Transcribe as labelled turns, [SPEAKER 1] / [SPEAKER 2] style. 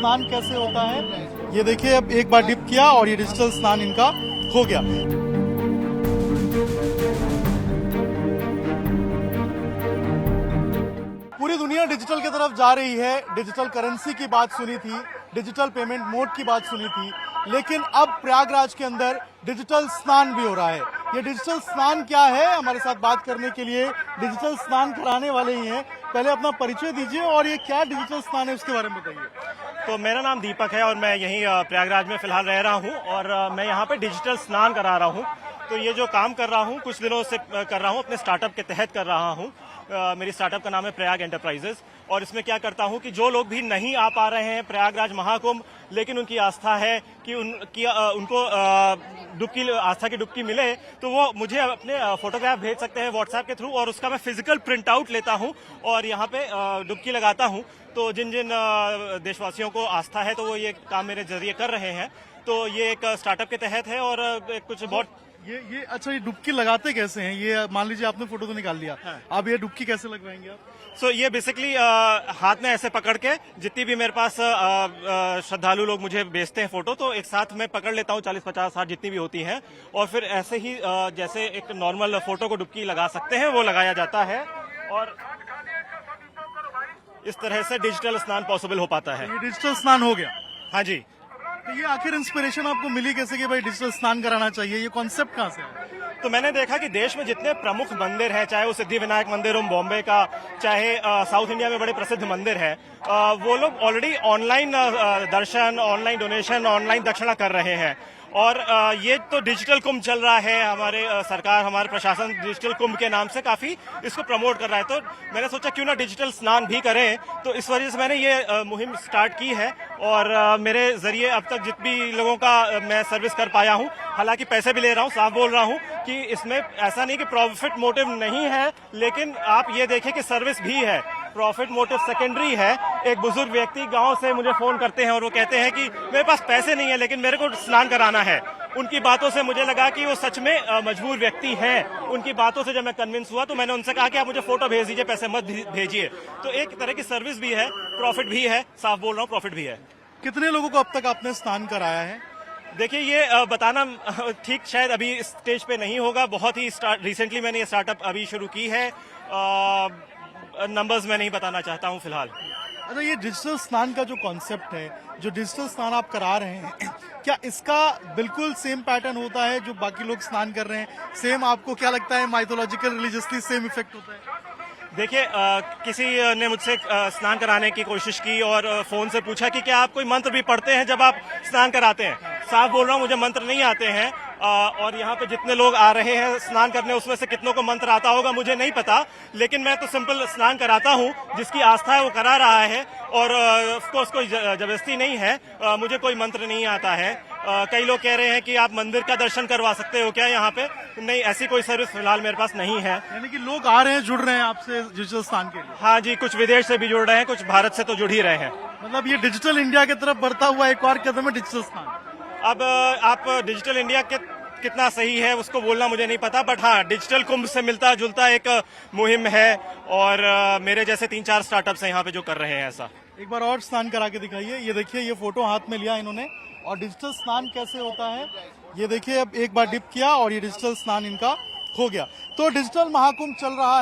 [SPEAKER 1] स्नान कैसे होता है ये देखिए। अब एक बार डिप किया और ये डिजिटल स्नान इनका हो गया। पूरी दुनिया डिजिटल की तरफ जा रही है। डिजिटल करेंसी की बात सुनी थी, डिजिटल पेमेंट मोड की बात सुनी थी, लेकिन अब प्रयागराज के अंदर डिजिटल स्नान भी हो रहा है। ये डिजिटल स्नान क्या है, हमारे साथ बात करने के लिए डिजिटल स्नान कराने वाले ही हैं। पहले अपना परिचय दीजिए और ये क्या डिजिटल स्नान है उसके बारे में बताइए।
[SPEAKER 2] तो मेरा नाम दीपक है और मैं यहीं प्रयागराज में फिलहाल रह रहा हूं और मैं यहां पे डिजिटल स्नान करा रहा हूं। तो ये जो काम कर रहा हूं कुछ दिनों से कर रहा हूं, अपने स्टार्टअप के तहत कर रहा हूं। मेरी स्टार्टअप का नाम है प्रयाग एंटरप्राइजेस और इसमें क्या करता हूं कि जो लोग भी नहीं आ पा रहे हैं प्रयागराज महाकुंभ, लेकिन उनकी आस्था है कि उनको आस्था की डुबकी मिले, तो वो मुझे अपने फोटोग्राफ भेज सकते हैं व्हाट्सएप के थ्रू और उसका मैं फिजिकल प्रिंट आउट लेता हूं और यहाँ पे डुबकी लगाता हूं। तो जिन जिन देशवासियों को आस्था है तो वो ये काम मेरे जरिए कर रहे हैं। तो ये एक स्टार्टअप के तहत है और कुछ बहुत
[SPEAKER 1] ये अच्छा, ये डुबकी लगाते कैसे हैं? ये मान लीजिए आपने फोटो तो निकाल लिया,
[SPEAKER 2] हाँ।
[SPEAKER 1] अब ये डुबकी कैसे लगवाएंगे आप?
[SPEAKER 2] ये बेसिकली हाथ में ऐसे पकड़ के जितनी भी मेरे पास श्रद्धालु लोग मुझे भेजते हैं फोटो, तो एक साथ मैं पकड़ लेता हूँ 40, 50, 60 जितनी भी होती हैं और फिर ऐसे ही जैसे एक नॉर्मल फोटो को डुबकी लगा सकते हैं वो लगाया जाता है और इस तरह से डिजिटल स्नान पॉसिबल हो पाता है।
[SPEAKER 1] ये डिजिटल स्नान हो गया।
[SPEAKER 2] हाँ जी।
[SPEAKER 1] तो ये आखिर इंस्पिरेशन आपको मिली कैसे कि भाई डिजिटल स्नान कराना चाहिए? ये कॉन्सेप्ट कहाँ से है?
[SPEAKER 2] तो मैंने देखा कि देश में जितने प्रमुख मंदिर हैं, चाहे वो सिद्धि विनायक मंदिर हो बॉम्बे का, चाहे साउथ इंडिया में बड़े प्रसिद्ध मंदिर हैं, वो लोग ऑलरेडी ऑनलाइन दर्शन, ऑनलाइन डोनेशन, ऑनलाइन दक्षिणा कर रहे हैं। और ये तो डिजिटल कुंभ चल रहा है, हमारे सरकार, हमारे प्रशासन डिजिटल कुंभ के नाम से काफी इसको प्रमोट कर रहा है। तो मैंने सोचा क्यों ना डिजिटल स्नान भी करें, तो इस वजह से मैंने ये मुहिम स्टार्ट की है और मेरे जरिए अब तक जितने भी लोगों का मैं सर्विस कर पाया हूं, हालांकि पैसे भी ले रहा हूं, साफ बोल रहा हूं कि इसमें ऐसा नहीं कि प्रॉफिट मोटिव नहीं है, लेकिन आप ये देखें कि सर्विस भी है, प्रॉफिट मोटिव सेकेंडरी है। एक बुजुर्ग व्यक्ति गांव से मुझे फोन करते हैं और वो कहते हैं कि मेरे पास पैसे नहीं है लेकिन मेरे को स्नान कराना है। उनकी बातों से मुझे लगा कि वो सच में मजबूर व्यक्ति हैं। उनकी बातों से जब मैं कन्विंस हुआ तो मैंने उनसे कहा कि आप मुझे फोटो भेज दीजिए, पैसे मत भेजिए। तो एक तरह की सर्विस भी है, प्रॉफिट भी है, साफ बोल रहा हूँ, प्रॉफिट भी है।
[SPEAKER 1] कितने लोगों को अब तक आपने स्नान कराया है?
[SPEAKER 2] देखिए ये बताना ठीक शायद अभी इस स्टेज पे नहीं होगा, बहुत ही रिसेंटली मैंने ये स्टार्टअप अभी शुरू की है, नंबर्स मैं नहीं बताना चाहता हूं फिलहाल।
[SPEAKER 1] अच्छा, ये डिजिटल स्नान का जो कॉन्सेप्ट है, जो डिजिटल स्नान आप करा रहे हैं, क्या इसका बिल्कुल सेम पैटर्न होता है जो बाकी लोग स्नान कर रहे हैं? सेम आपको क्या लगता है माइथोलॉजिकल रिलीजियसली सेम इफेक्ट होता है?
[SPEAKER 2] देखिए किसी ने मुझसे स्नान कराने की कोशिश की और फोन से पूछा कि क्या आप कोई मंत्र भी पढ़ते हैं जब आप स्नान कराते हैं? साफ बोल रहा हूँ, मुझे मंत्र नहीं आते हैं और यहाँ पे जितने लोग आ रहे हैं स्नान करने उसमें से कितनों को मंत्र आता होगा मुझे नहीं पता, लेकिन मैं तो सिंपल स्नान कराता हूँ। जिसकी आस्था है वो करा रहा है और उसको कोई जबरदस्ती नहीं है। मुझे कोई मंत्र नहीं आता है। कई लोग कह रहे हैं कि आप मंदिर का दर्शन करवा सकते हो क्या यहाँ पे? नहीं, ऐसी कोई सर्विस फिलहाल मेरे पास नहीं है।
[SPEAKER 1] यानी कि लोग आ रहे हैं, जुड़ रहे हैं आपसे डिजिटल स्नान के लिए?
[SPEAKER 2] हाँ जी, कुछ विदेश से भी जुड़ रहे हैं, कुछ भारत से तो जुड़ ही रहे हैं।
[SPEAKER 1] मतलब ये डिजिटल इंडिया की तरफ बढ़ता हुआ एक और कदम है डिजिटल स्नान।
[SPEAKER 2] अब आप डिजिटल इंडिया के कितना सही है उसको बोलना मुझे नहीं पता, बट हाँ डिजिटल कुंभ से मिलता जुलता एक मुहिम है और मेरे जैसे 3-4 स्टार्टअप्स हैं यहाँ पे जो कर रहे हैं ऐसा।
[SPEAKER 1] एक बार और स्नान करा के दिखाइए। ये देखिए, ये फोटो हाथ में लिया इन्होंने और डिजिटल स्नान कैसे होता है ये देखिए। अब एक बार डिप किया और ये डिजिटल स्नान इनका हो गया। तो डिजिटल महाकुंभ चल रहा है।